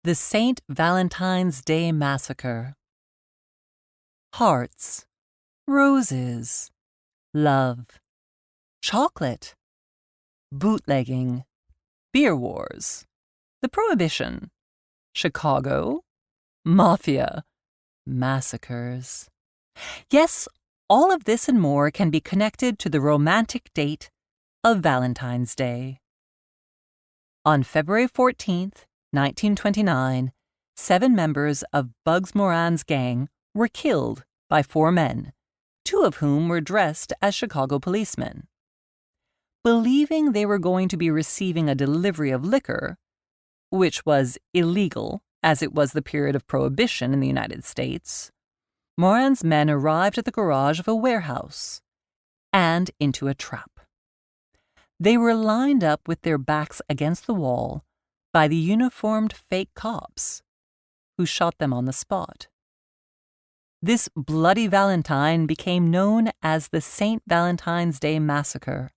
The St. Valentine's Day Massacre. Hearts, roses, love, chocolate, bootlegging, beer wars, the prohibition, Chicago, mafia, massacres. Yes, all of this and more can be connected to the romantic date of Valentine's Day. On February 14th, 1929, 7 members of Bugs Moran's gang were killed by 4 men, 2 of whom were dressed as Chicago policemen. Believing they were going to be receiving a delivery of liquor, which was illegal as it was the period of prohibition in the United States, Moran's men arrived at the garage of a warehouse and into a trap. They were lined up with their backs against the wall by the uniformed fake cops, who shot them on the spot. This bloody Valentine became known as the St. Valentine's Day Massacre,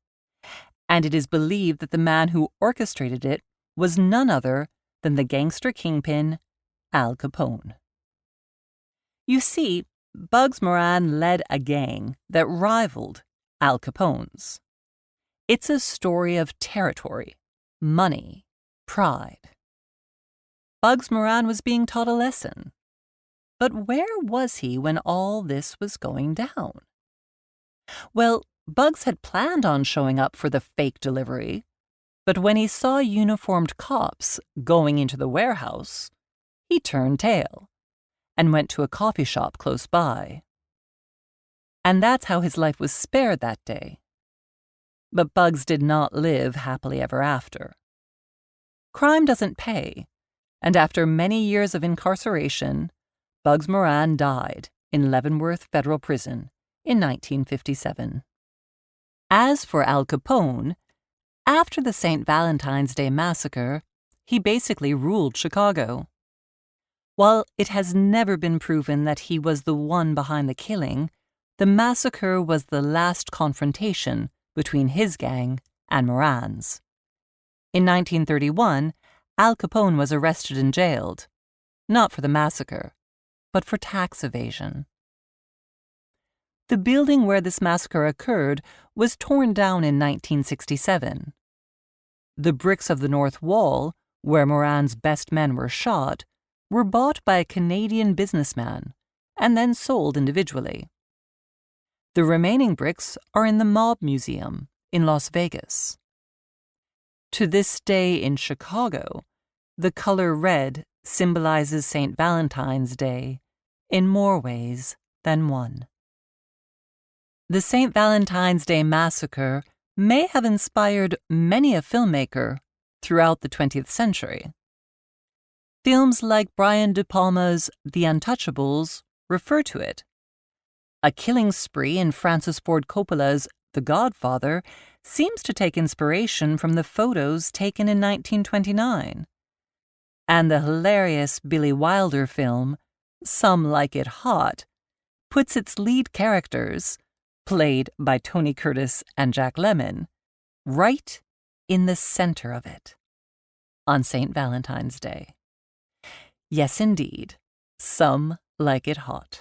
and it is believed that the man who orchestrated it was none other than the gangster kingpin Al Capone. You see, Bugs Moran led a gang that rivaled Al Capone's. It's a story of territory, money, pride. Bugs Moran was being taught a lesson. But where was he when all this was going down? Well, Bugs had planned on showing up for the fake delivery, but when he saw uniformed cops going into the warehouse, he turned tail and went to a coffee shop close by. And that's how his life was spared that day. But Bugs did not live happily ever after. Crime doesn't pay, and after many years of incarceration, Bugs Moran died in Leavenworth Federal Prison in 1957. As for Al Capone, after the St. Valentine's Day Massacre, he basically ruled Chicago. While it has never been proven that he was the one behind the killing, the massacre was the last confrontation between his gang and Moran's. In 1931, Al Capone was arrested and jailed, not for the massacre, but for tax evasion. The building where this massacre occurred was torn down in 1967. The bricks of the north wall, where Moran's best men were shot, were bought by a Canadian businessman and then sold individually. The remaining bricks are in the Mob Museum in Las Vegas. To this day in Chicago, the color red symbolizes St. Valentine's Day in more ways than one. The St. Valentine's Day Massacre may have inspired many a filmmaker throughout the 20th century. Films like Brian De Palma's The Untouchables refer to it. A killing spree in Francis Ford Coppola's The Godfather seems to take inspiration from the photos taken in 1929. And the hilarious Billy Wilder film, Some Like It Hot, puts its lead characters, played by Tony Curtis and Jack Lemmon, right in the center of it, on St. Valentine's Day. Yes, indeed, some like it hot.